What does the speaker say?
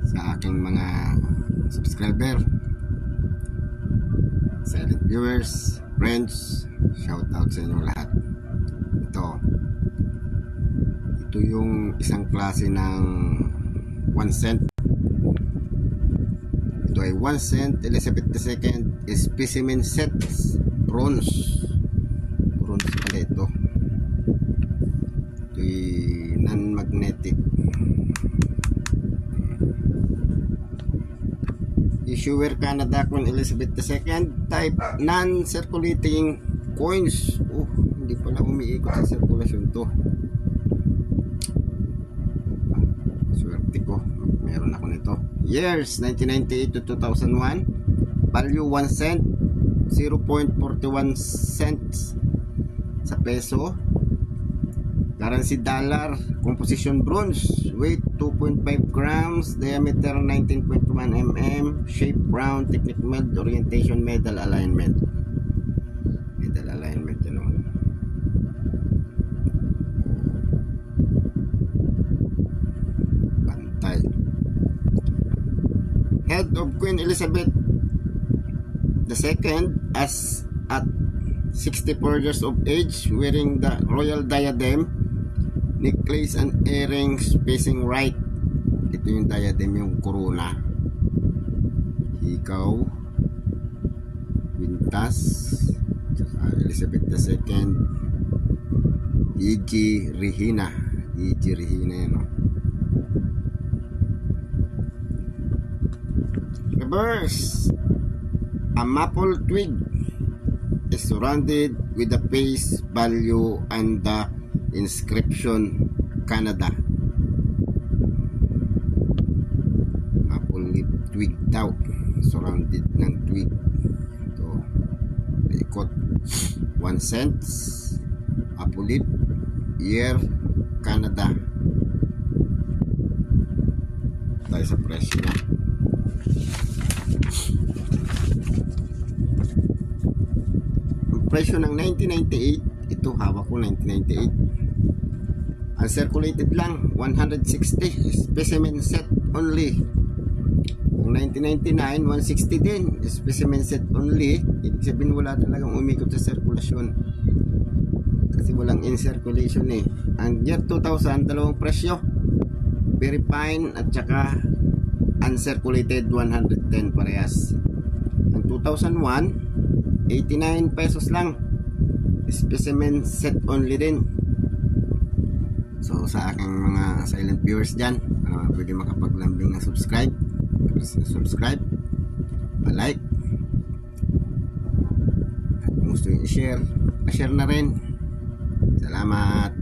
sa aking mga subscriber, silent viewers, friends, shout out sa inyong lahat. Ito yung isang klase ng 1 cent. Ito ay 1 cent Elizabeth II specimen sets, bronze pala ito. Ito ay non-magnetic. Issuer Canada Queen Elizabeth II, type non-circulating coins. Hindi pala umiikot sa sirkulasyon to. Swerte ko, meron ako nito. Years 1998 to 2001. Value 1 cent, 0.41 cents sa peso. Currency dollar. Composition bronze. Weight 2.5 grams. Diameter 19.1 mm. Shape round. Technique med. Orientation medal alignment. Medal alignment, you know. Pantay. Head of Queen Elizabeth II as at 64 years of age, wearing the royal diadem, necklace and earrings facing right. Ito yung diadem, yung corona, hikaw, wintas, Elizabeth II, E.G. Regina. E.G. Regina yan, no? Reverse. A maple twig is surrounded with the face value and the inscription Canada. Maple leaf twig daw, surrounded ng twig. Ito, ikot. 1 cent apple leaf, year Canada. Tayo sa presyo na. Presyo ng 1998, ito hawak ko 1998. Uncirculated lang, 160 specimen set only. Kung 1999, 160 din specimen set only. Ibig sabihin wala talagang umikot sa sirkulasyon kasi walang in circulation eh. Ang year 2000, dalawang presyo, very fine at saka uncirculated, 110 parehas. Ang 2001, 89 pesos lang, specimen set only din. So sa aking mga silent viewers dyan, pwede makapaglambing na subscribe, pa-like, at kung gusto yung i-share, pa-share na rin. Salamat.